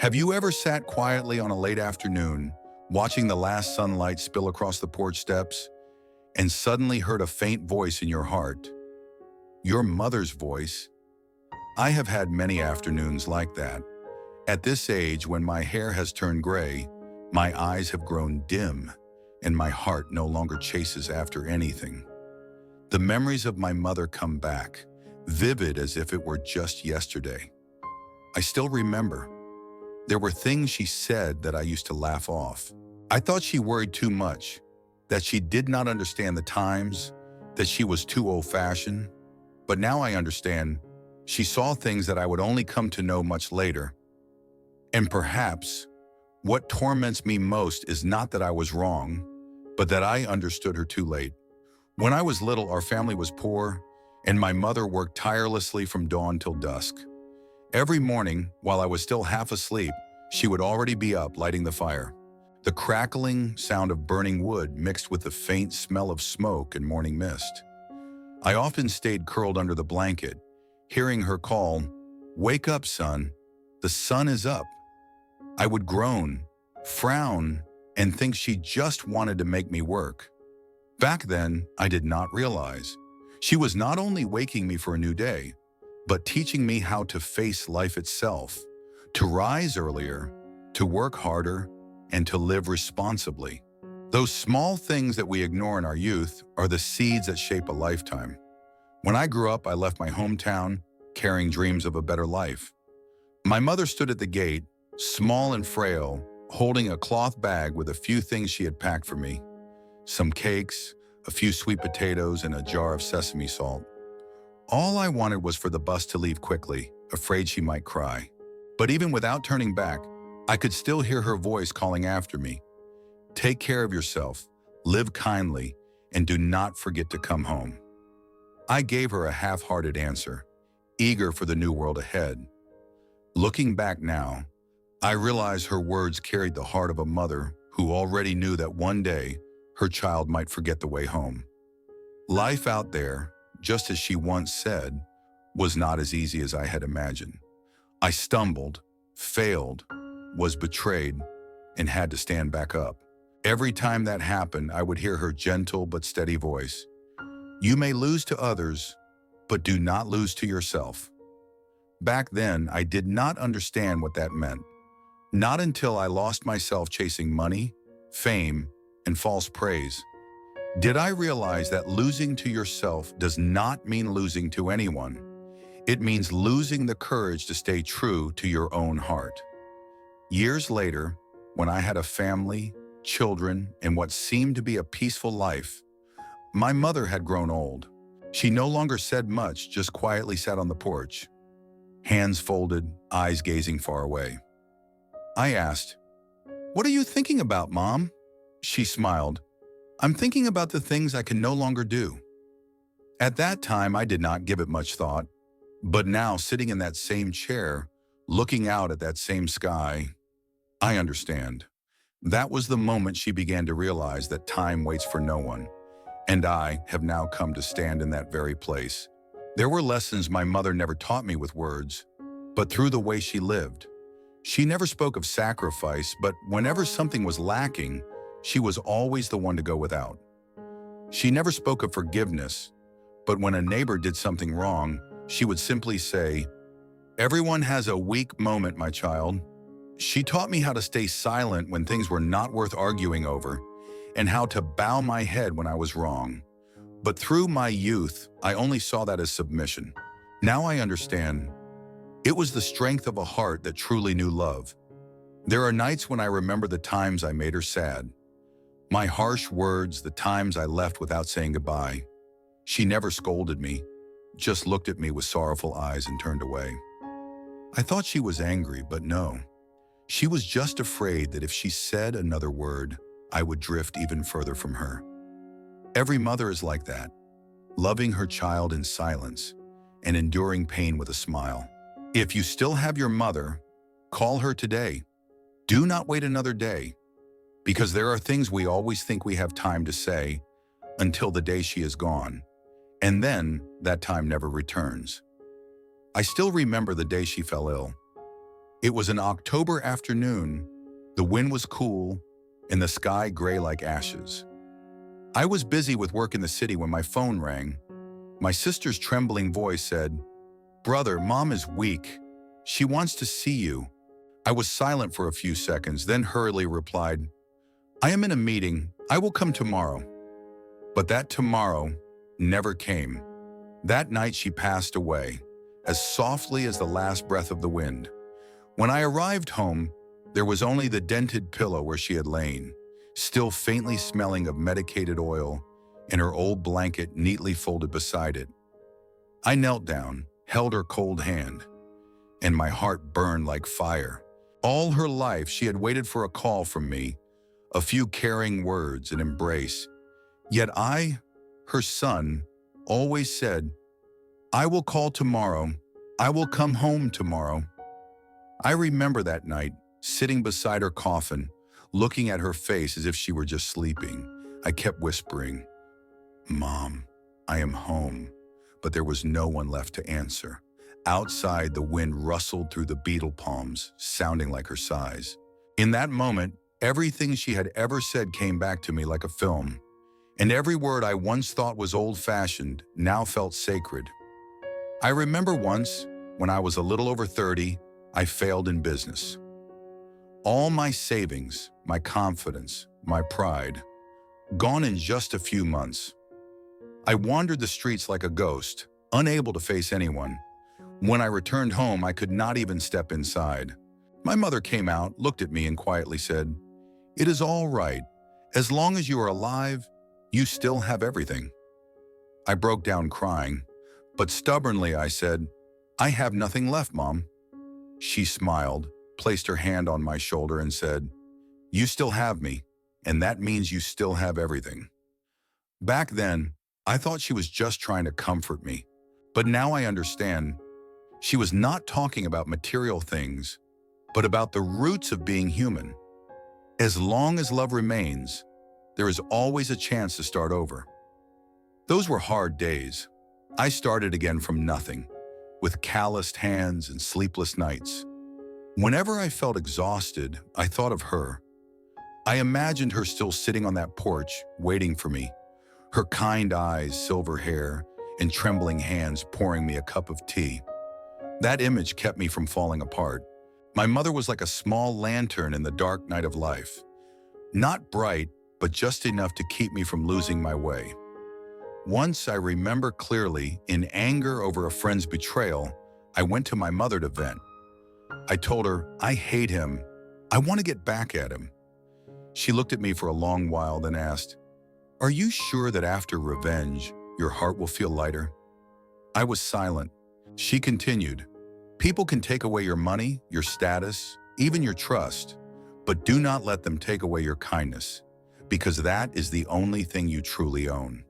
Have you ever sat quietly on a late afternoon, watching the last sunlight spill across the porch steps, and suddenly heard a faint voice in your heart? Your mother's voice. I have had many afternoons like that. At this age, when my hair has turned gray, my eyes have grown dim, and my heart no longer chases after anything. The memories of my mother come back, vivid as if it were just yesterday. I still remember. There were things she said that I used to laugh off. I thought she worried too much, that she did not understand the times, that she was too old-fashioned. But now I understand. She saw things that I would only come to know much later. And perhaps what torments me most is not that I was wrong, but that I understood her too late. When I was little, our family was poor, and my mother worked tirelessly from dawn till dusk. Every morning, while I was still half asleep, she would already be up lighting the fire. The crackling sound of burning wood mixed with the faint smell of smoke and morning mist. I often stayed curled under the blanket, hearing her call, "Wake up, son. The sun is up." I would groan, frown, and think she just wanted to make me work. Back then, I did not realize. She was not only waking me for a new day, but teaching me how to face life itself, to rise earlier, to work harder, and to live responsibly. Those small things that we ignore in our youth are the seeds that shape a lifetime. When I grew up, I left my hometown, carrying dreams of a better life. My mother stood at the gate, small and frail, holding a cloth bag with a few things she had packed for me. Some cakes, a few sweet potatoes, and a jar of sesame salt. All I wanted was for the bus to leave quickly, afraid she might cry. But even without turning back, I could still hear her voice calling after me. "Take care of yourself, live kindly, and do not forget to come home." I gave her a half-hearted answer, eager for the new world ahead. Looking back now, I realize her words carried the heart of a mother who already knew that one day her child might forget the way home. Life out there, just as she once said, was not as easy as I had imagined. I stumbled, failed, was betrayed, and had to stand back up. Every time that happened, I would hear her gentle but steady voice. "You may lose to others, but do not lose to yourself." Back then, I did not understand what that meant. Not until I lost myself chasing money, fame, and false praise did I realize that losing to yourself does not mean losing to anyone. It means losing the courage to stay true to your own heart. Years later, when I had a family, children, and what seemed to be a peaceful life, my mother had grown old. She no longer said much, just quietly sat on the porch, hands folded, eyes gazing far away. I asked, "What are you thinking about, Mom?" She smiled. "I'm thinking about the things I can no longer do." At that time, I did not give it much thought, but now, sitting in that same chair, looking out at that same sky, I understand. That was the moment she began to realize that time waits for no one, and I have now come to stand in that very place. There were lessons my mother never taught me with words, but through the way she lived. She never spoke of sacrifice, but whenever something was lacking, she was always the one to go without. She never spoke of forgiveness, but when a neighbor did something wrong, she would simply say, "Everyone has a weak moment, my child." She taught me how to stay silent when things were not worth arguing over, and how to bow my head when I was wrong. But through my youth, I only saw that as submission. Now I understand. It was the strength of a heart that truly knew love. There are nights when I remember the times I made her sad. My harsh words, the times I left without saying goodbye. She never scolded me, just looked at me with sorrowful eyes and turned away. I thought she was angry, but no. She was just afraid that if she said another word, I would drift even further from her. Every mother is like that, loving her child in silence and enduring pain with a smile. If you still have your mother, call her today. Do not wait another day, because there are things we always think we have time to say until the day she is gone, and then that time never returns. I still remember the day she fell ill. It was an October afternoon. The wind was cool and the sky gray like ashes. I was busy with work in the city when my phone rang. My sister's trembling voice said, "Brother, Mom is weak. She wants to see you." I was silent for a few seconds, then hurriedly replied, "I am in a meeting. I will come tomorrow." But that tomorrow never came. That night she passed away, as softly as the last breath of the wind. When I arrived home, there was only the dented pillow where she had lain, still faintly smelling of medicated oil, and her old blanket neatly folded beside it. I knelt down, held her cold hand, and my heart burned like fire. All her life she had waited for a call from me, a few caring words, an embrace. Yet I, her son, always said, "I will call tomorrow. I will come home tomorrow." I remember that night, sitting beside her coffin, looking at her face as if she were just sleeping. I kept whispering, "Mom, I am home." But there was no one left to answer. Outside, the wind rustled through the beetle palms, sounding like her sighs. In that moment, everything she had ever said came back to me like a film. And every word I once thought was old-fashioned now felt sacred. I remember once, when I was a little over 30, I failed in business. All my savings, my confidence, my pride, gone in just a few months. I wandered the streets like a ghost, unable to face anyone. When I returned home, I could not even step inside. My mother came out, looked at me, and quietly said, "It is all right. As long as you are alive, you still have everything." I broke down crying, but stubbornly I said, "I have nothing left, Mom." She smiled, placed her hand on my shoulder, and said, "You still have me, and that means you still have everything." Back then, I thought she was just trying to comfort me, but now I understand. She was not talking about material things, but about the roots of being human. As long as love remains, there is always a chance to start over. Those were hard days. I started again from nothing, with calloused hands and sleepless nights. Whenever I felt exhausted, I thought of her. I imagined her still sitting on that porch, waiting for me, her kind eyes, silver hair, and trembling hands pouring me a cup of tea. That image kept me from falling apart. My mother was like a small lantern in the dark night of life. Not bright, but just enough to keep me from losing my way. Once, I remember clearly, in anger over a friend's betrayal, I went to my mother to vent. I told her, "I hate him. I want to get back at him." She looked at me for a long while, then asked, "Are you sure that after revenge, your heart will feel lighter?" I was silent. She continued, "People can take away your money, your status, even your trust, but do not let them take away your kindness, because that is the only thing you truly own."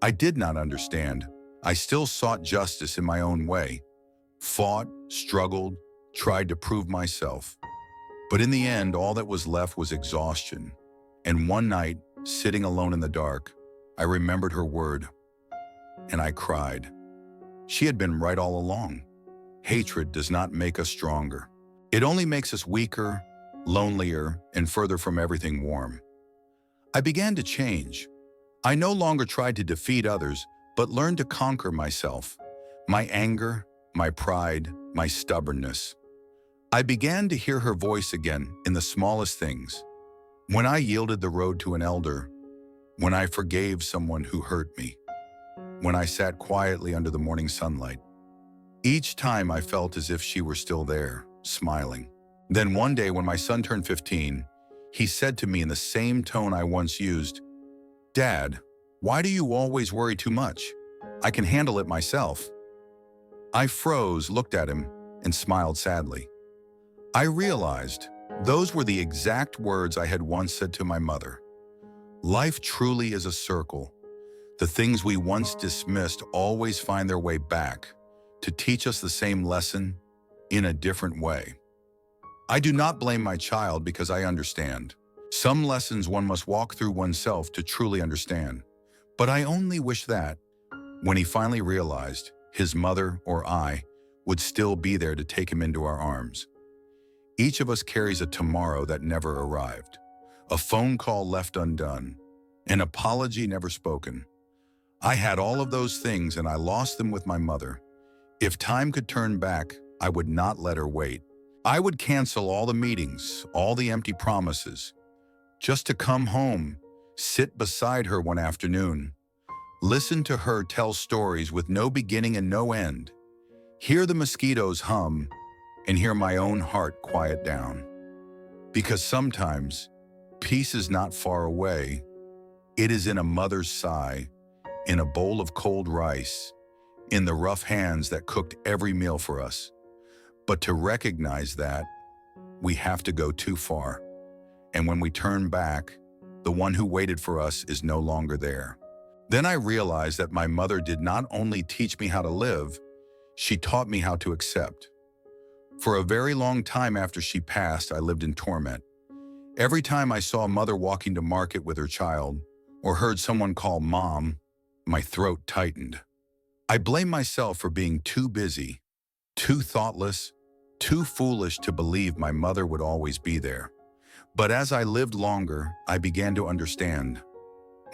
I did not understand. I still sought justice in my own way, fought, struggled, tried to prove myself. But in the end, all that was left was exhaustion. And one night, sitting alone in the dark, I remembered her word, and I cried. She had been right all along. Hatred does not make us stronger. It only makes us weaker, lonelier, and further from everything warm. I began to change. I no longer tried to defeat others, but learned to conquer myself, my anger, my pride, my stubbornness. I began to hear her voice again in the smallest things. When I yielded the road to an elder, when I forgave someone who hurt me, when I sat quietly under the morning sunlight. Each time I felt as if she were still there, smiling. Then one day when my son turned 15, he said to me in the same tone I once used, "Dad, why do you always worry too much? I can handle it myself." I froze, looked at him, and smiled sadly. I realized those were the exact words I had once said to my mother. Life truly is a circle. The things we once dismissed always find their way back to teach us the same lesson in a different way. I do not blame my child because I understand. Some lessons one must walk through oneself to truly understand. But I only wish that, when he finally realized, his mother or I would still be there to take him into our arms. Each of us carries a tomorrow that never arrived, a phone call left undone, an apology never spoken. I had all of those things and I lost them with my mother. If time could turn back, I would not let her wait. I would cancel all the meetings, all the empty promises, just to come home, sit beside her one afternoon, listen to her tell stories with no beginning and no end, hear the mosquitoes hum, and hear my own heart quiet down. Because sometimes, peace is not far away. It is in a mother's sigh, in a bowl of cold rice, in the rough hands that cooked every meal for us. But to recognize that, we have to go too far. And when we turn back, the one who waited for us is no longer there. Then I realized that my mother did not only teach me how to live, she taught me how to accept. For a very long time after she passed, I lived in torment. Every time I saw a mother walking to market with her child, or heard someone call mom, my throat tightened. I blamed myself for being too busy, too thoughtless, too foolish to believe my mother would always be there. But as I lived longer, I began to understand.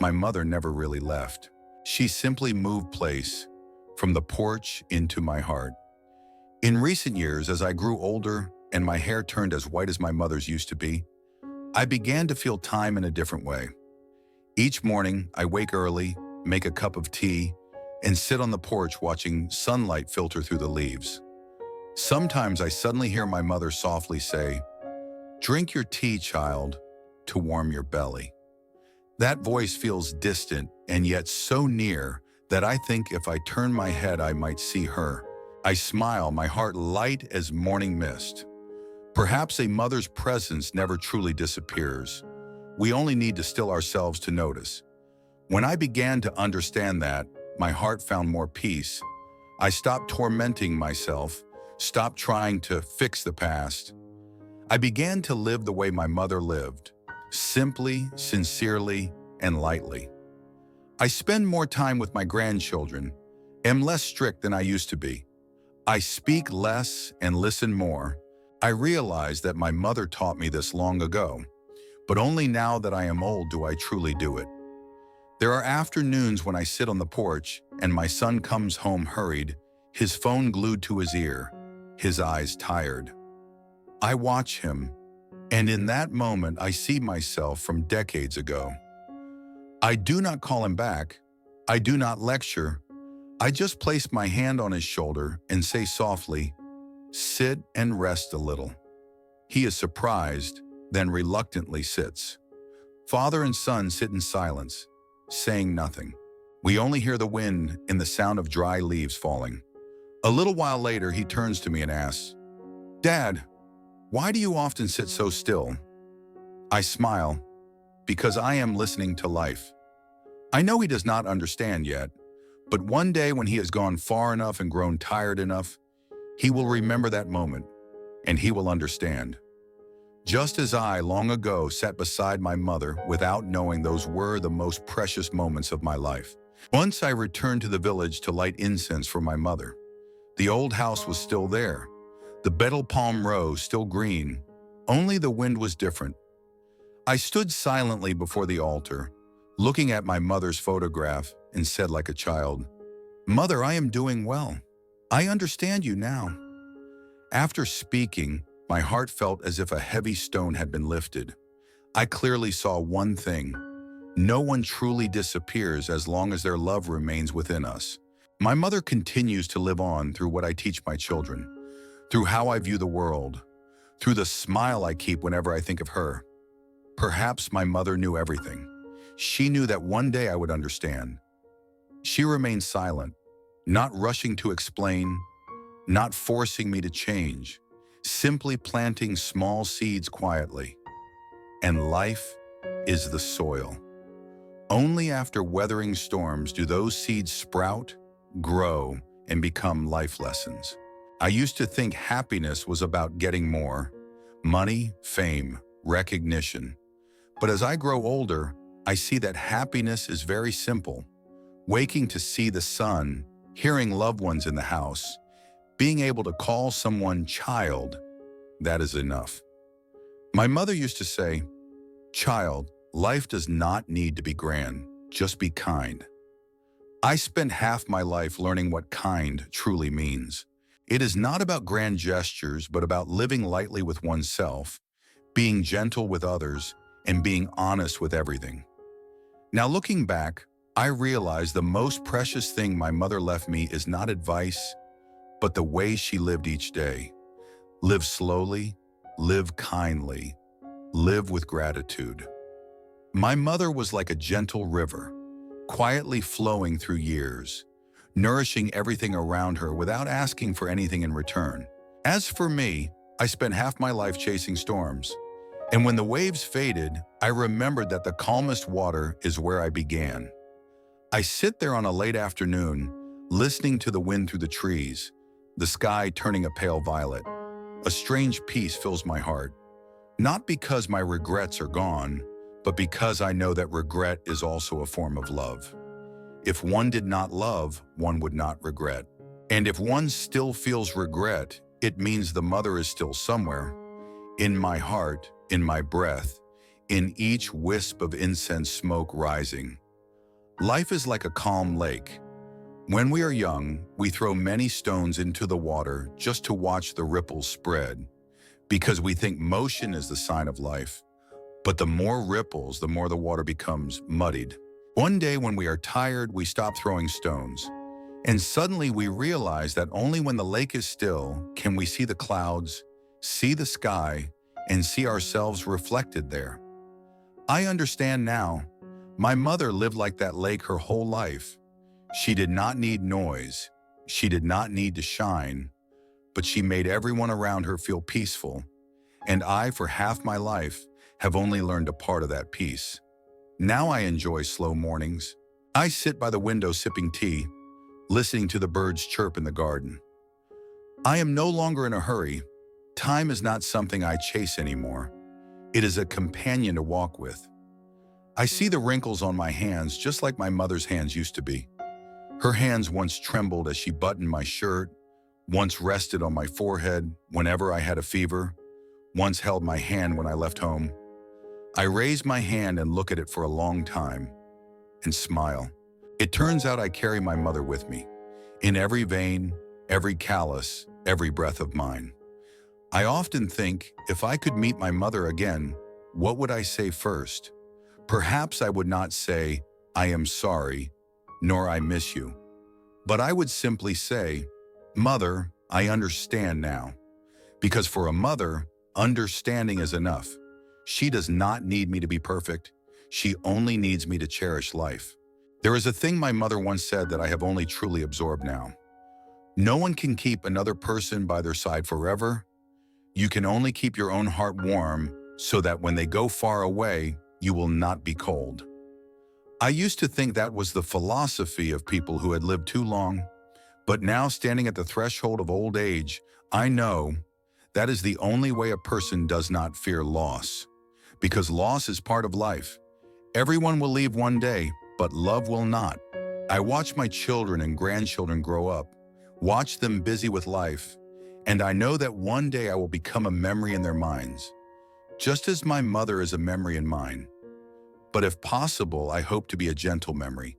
My mother never really left. She simply moved place, from the porch into my heart. In recent years, as I grew older and my hair turned as white as my mother's used to be, I began to feel time in a different way. Each morning, I wake early, make a cup of tea, and sit on the porch watching sunlight filter through the leaves. Sometimes I suddenly hear my mother softly say, "Drink your tea, child, to warm your belly." That voice feels distant and yet so near that I think if I turn my head, I might see her. I smile, my heart light as morning mist. Perhaps a mother's presence never truly disappears. We only need to still ourselves to notice. When I began to understand that, my heart found more peace. I stopped tormenting myself, stopped trying to fix the past. I began to live the way my mother lived, simply, sincerely, and lightly. I spend more time with my grandchildren, am less strict than I used to be. I speak less and listen more. I realize that my mother taught me this long ago, but only now that I am old do I truly do it. There are afternoons when I sit on the porch and my son comes home hurried, his phone glued to his ear, his eyes tired. I watch him, and in that moment I see myself from decades ago. I do not call him back. I do not lecture. I just place my hand on his shoulder and say softly, "Sit and rest a little." He is surprised, then reluctantly sits. Father and son sit in silence, saying nothing. We only hear the wind and the sound of dry leaves falling. A little while later, he turns to me and asks, "Dad, why do you often sit so still?" I smile, because I am listening to life. I know he does not understand yet, but one day when he has gone far enough and grown tired enough, he will remember that moment, and he will understand. Just as I, long ago, sat beside my mother without knowing those were the most precious moments of my life. Once I returned to the village to light incense for my mother. The old house was still there, the betel palm row still green, only the wind was different. I stood silently before the altar, looking at my mother's photograph, and said like a child, "Mother, I am doing well. I understand you now." After speaking, my heart felt as if a heavy stone had been lifted. I clearly saw one thing. No one truly disappears as long as their love remains within us. My mother continues to live on through what I teach my children, through how I view the world, through the smile I keep whenever I think of her. Perhaps my mother knew everything. She knew that one day I would understand. She remained silent, not rushing to explain, not forcing me to change, simply planting small seeds quietly. And life is the soil. Only after weathering storms do those seeds sprout, grow, and become life lessons. I used to think happiness was about getting more, money, fame, recognition. But as I grow older, I see that happiness is very simple. Waking to see the sun, hearing loved ones in the house, being able to call someone child, that is enough. My mother used to say, "Child, life does not need to be grand, just be kind." I spent half my life learning what kind truly means. It is not about grand gestures, but about living lightly with oneself, being gentle with others, and being honest with everything. Now looking back, I realize the most precious thing my mother left me is not advice, but the way she lived each day. Live slowly, live kindly, live with gratitude. My mother was like a gentle river, quietly flowing through years, nourishing everything around her without asking for anything in return. As for me, I spent half my life chasing storms. And when the waves faded, I remembered that the calmest water is where I began. I sit there on a late afternoon, listening to the wind through the trees, the sky turning a pale violet. A strange peace fills my heart, not because my regrets are gone, but because I know that regret is also a form of love. If one did not love, one would not regret. And if one still feels regret, it means the mother is still somewhere, in my heart, in my breath, in each wisp of incense smoke rising. Life is like a calm lake. When we are young, we throw many stones into the water just to watch the ripples spread, because we think motion is the sign of life. But the more ripples, the more the water becomes muddied. One day when we are tired, we stop throwing stones. And suddenly we realize that only when the lake is still can we see the clouds, see the sky, and see ourselves reflected there. I understand now. My mother lived like that lake her whole life. She did not need noise. She did not need to shine, but she made everyone around her feel peaceful. And I, for half my life, have only learned a part of that peace. Now I enjoy slow mornings. I sit by the window sipping tea, listening to the birds chirp in the garden. I am no longer in a hurry. Time is not something I chase anymore. It is a companion to walk with. I see the wrinkles on my hands just like my mother's hands used to be. Her hands once trembled as she buttoned my shirt, once rested on my forehead whenever I had a fever, once held my hand when I left home. I raise my hand and look at it for a long time and smile. It turns out I carry my mother with me, in every vein, every callus, every breath of mine. I often think, if I could meet my mother again, what would I say first? Perhaps I would not say, "I am sorry," nor "I miss you." But I would simply say, "Mother, I understand now." Because for a mother, understanding is enough. She does not need me to be perfect. She only needs me to cherish life. There is a thing my mother once said that I have only truly absorbed now. No one can keep another person by their side forever. You can only keep your own heart warm so that when they go far away, you will not be cold. I used to think that was the philosophy of people who had lived too long, but now standing at the threshold of old age, I know that is the only way a person does not fear loss, because loss is part of life. Everyone will leave one day, but love will not. I watch my children and grandchildren grow up, watch them busy with life, and I know that one day I will become a memory in their minds, just as my mother is a memory in mine. But if possible, I hope to be a gentle memory,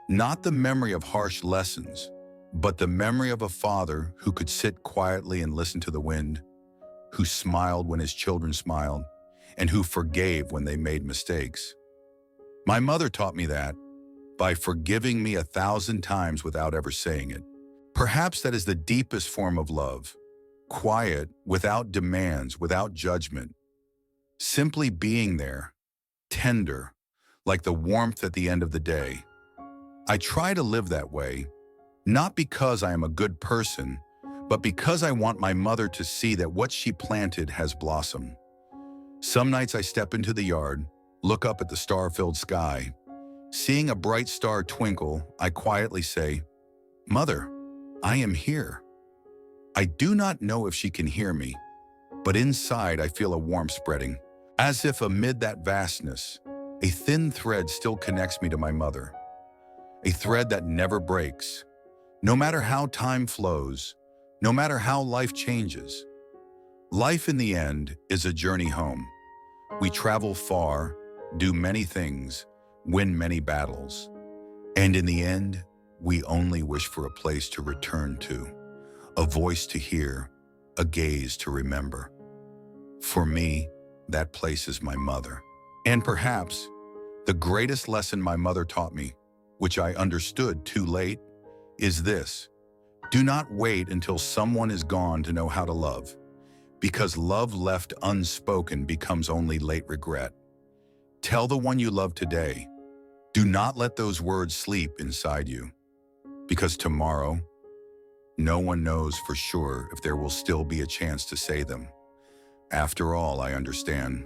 not the memory of harsh lessons, but the memory of a father who could sit quietly and listen to the wind, who smiled when his children smiled, and who forgave when they made mistakes. My mother taught me that by forgiving me 1,000 times without ever saying it. Perhaps that is the deepest form of love, quiet, without demands, without judgment, simply being there, tender, like the warmth at the end of the day. I try to live that way, not because I am a good person, but because I want my mother to see that what she planted has blossomed. Some nights I step into the yard, look up at the star-filled sky. Seeing a bright star twinkle, I quietly say, "Mother, I am here." I do not know if she can hear me, but inside I feel a warmth spreading, as if amid that vastness, a thin thread still connects me to my mother. A thread that never breaks, no matter how time flows, no matter how life changes. Life in the end is a journey home. We travel far, do many things, win many battles. And in the end, we only wish for a place to return to, a voice to hear, a gaze to remember. For me, that place is my mother. And perhaps the greatest lesson my mother taught me, which I understood too late, is this: do not wait until someone is gone to know how to love, because love left unspoken becomes only late regret. Tell the one you love today. Do not let those words sleep inside you, because tomorrow, no one knows for sure if there will still be a chance to say them. After all, I understand,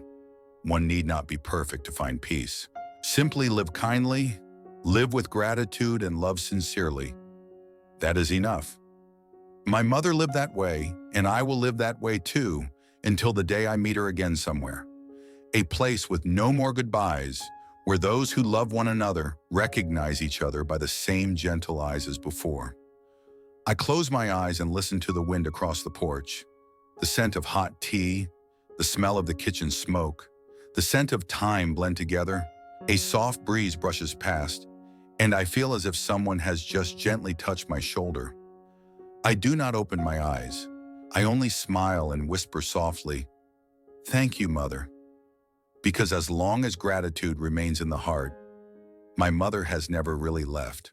one need not be perfect to find peace. Simply live kindly, live with gratitude, and love sincerely. That is enough. My mother lived that way, and I will live that way too, until the day I meet her again somewhere. A place with no more goodbyes, where those who love one another recognize each other by the same gentle eyes as before. I close my eyes and listen to the wind across the porch, the scent of hot tea, the smell of the kitchen smoke, the scent of time blend together. A soft breeze brushes past, and I feel as if someone has just gently touched my shoulder. I do not open my eyes. I only smile and whisper softly, "Thank you, Mother." Because as long as gratitude remains in the heart, my mother has never really left.